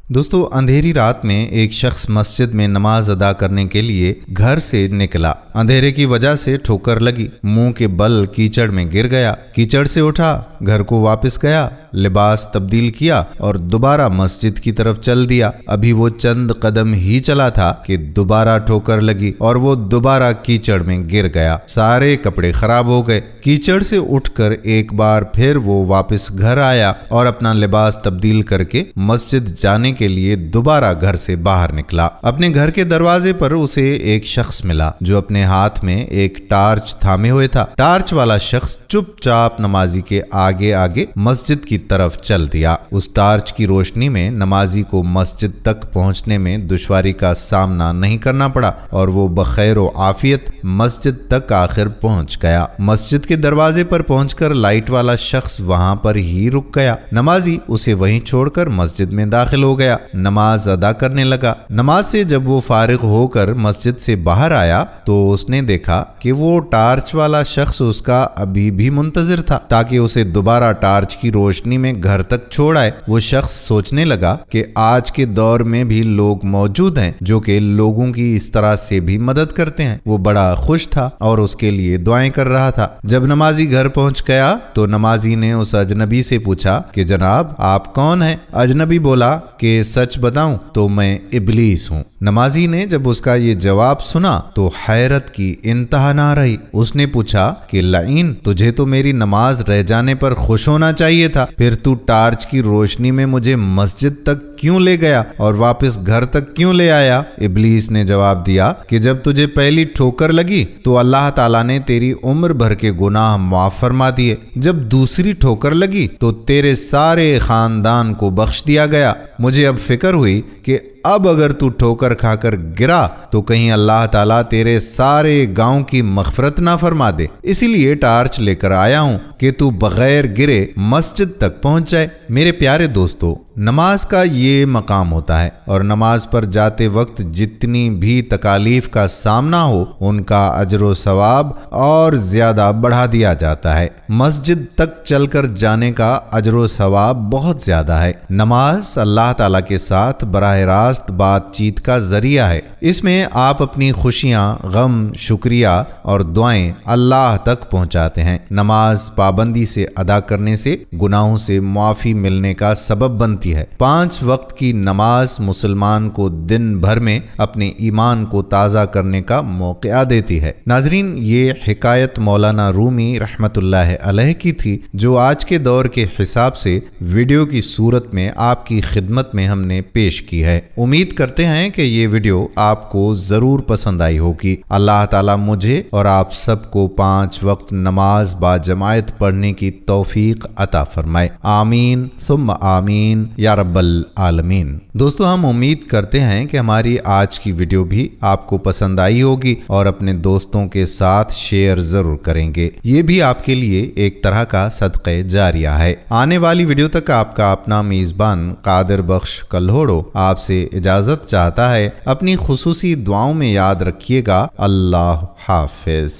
दोस्तों, अंधेरी रात में एक शख्स मस्जिद में नमाज अदा करने के लिए घर से निकला। अंधेरे की वजह से ठोकर लगी, मुंह के बल कीचड़ में गिर गया। कीचड़ से उठा, घर को वापस गया, लिबास तब्दील किया और दोबारा मस्जिद की तरफ चल दिया। अभी वो चंद कदम ही चला था कि दोबारा ठोकर लगी और वो दोबारा कीचड़ में गिर गया। सारे कपड़े खराब हो गए। कीचड़ से उठकर एक बार फिर वो वापस घर आया और अपना लिबास तब्दील करके मस्जिद जाने के लिए दोबारा घर से बाहर निकला। अपने घर के दरवाजे पर उसे एक शख्स मिला जो अपने हाथ में एक टार्च थामे हुए था। टार्च वाला शख्स चुपचाप नमाजी के आगे आगे मस्जिद की तरफ चल दिया। उस टार्च की रोशनी में नमाजी को मस्जिद तक पहुंचने में दुश्वारी का सामना नहीं करना पड़ा और वो बखैर व आफियत मस्जिद तक आखिर पहुंच गया। मस्जिद के दरवाजे पर पहुंचकर लाइट वाला शख्स वहां पर ही रुक गया। नमाजी उसे वहीं छोड़कर मस्जिद में दाखिल हो गया, नमाज अदा करने लगा। नमाज से जब वो फारिग होकर मस्जिद से बाहर आया तो उसने देखा कि वो टार्च वाला शख्स उसका अभी भी मुंतजिर था ताकि उसे दोबारा टार्च की रोशनी में घर तक छोड़ आए। वो शख्स सोचने लगा कि आज के दौर में भी लोग मौजूद हैं जो कि लोगों की इस तरह से भी मदद करते हैं। वो बड़ा खुश था और उसके लिए दुआएं कर रहा था। जब नमाजी घर पहुंच गया तो नमाजी ने उस अजनबी से पूछा कि जनाब, आप कौन हैं? अजनबी बोला कि सच बताऊं तो मैं इब्लीस हूं। नमाजी ने जब उसका ये जवाब सुना तो हैरत की इंतहा ना रही। उसने पूछा कि लाइन, तुझे तो मेरी नमाज रह जाने पर खुश होना चाहिए था, फिर तू टार्च की रोशनी में मुझे मस्जिद तक क्यों ले गया और वापस घर तक क्यों ले आया? इब्लीस ने जवाब दिया कि जब तुझे पहली ठोकर लगी तो अल्लाह ताला ने तेरी उम्र भर के गुनाह माफ फरमा दिए। जब दूसरी ठोकर लगी तो तेरे सारे खानदान को बख्श दिया गया। मुझे अब फिक्र हुई कि अब अगर तू ठोकर खाकर गिरा तो कहीं अल्लाह ताला तेरे सारे गांव की मग़फ़िरत ना फरमा दे। इसीलिए टार्च लेकर आया हूं कि तू बगैर गिरे मस्जिद तक पहुंच जाए। मेरे प्यारे दोस्तों, नमाज का ये मकाम होता है और नमाज पर जाते वक्त जितनी भी तकालीफ का सामना हो उनका अजर सवाब और ज्यादा बढ़ा दिया जाता है। मस्जिद तक चलकर जाने का अजर सवाब बहुत ज्यादा है। नमाज अल्लाह ताला के साथ बराह रास्त बातचीत का जरिया है। इसमें आप अपनी खुशियां, गम, शुक्रिया और दुआएं अल्लाह तक पहुंचाते हैं। नमाज पाबंदी से अदा करने से गुनाहों से माफी मिलने का सबब बनती है। 5 वक्त की नमाज मुसलमान को दिन भर में अपने ईमान को ताज़ा करने का मौका देती है। नाजरीन, ये हिकायत मौलाना रूमी रहमतुल्लाह अलैह की थी जो आज के दौर के हिसाब से वीडियो की सूरत में आपकी खिदमत में हमने पेश की है। उम्मीद करते हैं कि ये वीडियो आपको जरूर पसंद आई होगी। अल्लाह ताला मुझे और आप सबको 5 वक्त नमाज बाजमायत पढ़ने की तौफीक अता फरमाए। आमीन सुम्मा आमीन या रब्बल आलमीन। दोस्तों, हम उम्मीद करते हैं कि हमारी आज की वीडियो भी आपको पसंद आई होगी और अपने दोस्तों के साथ शेयर जरूर करेंगे। ये भी आपके लिए एक तरह का सदक़े जारिया है। आने वाली वीडियो तक आपका अपना मेजबान कादिर बख्श कल्होड़ो आपसे इजाजत चाहता है। अपनी खुसूसी दुआओं में याद रखिएगा। अल्लाह हाफिज।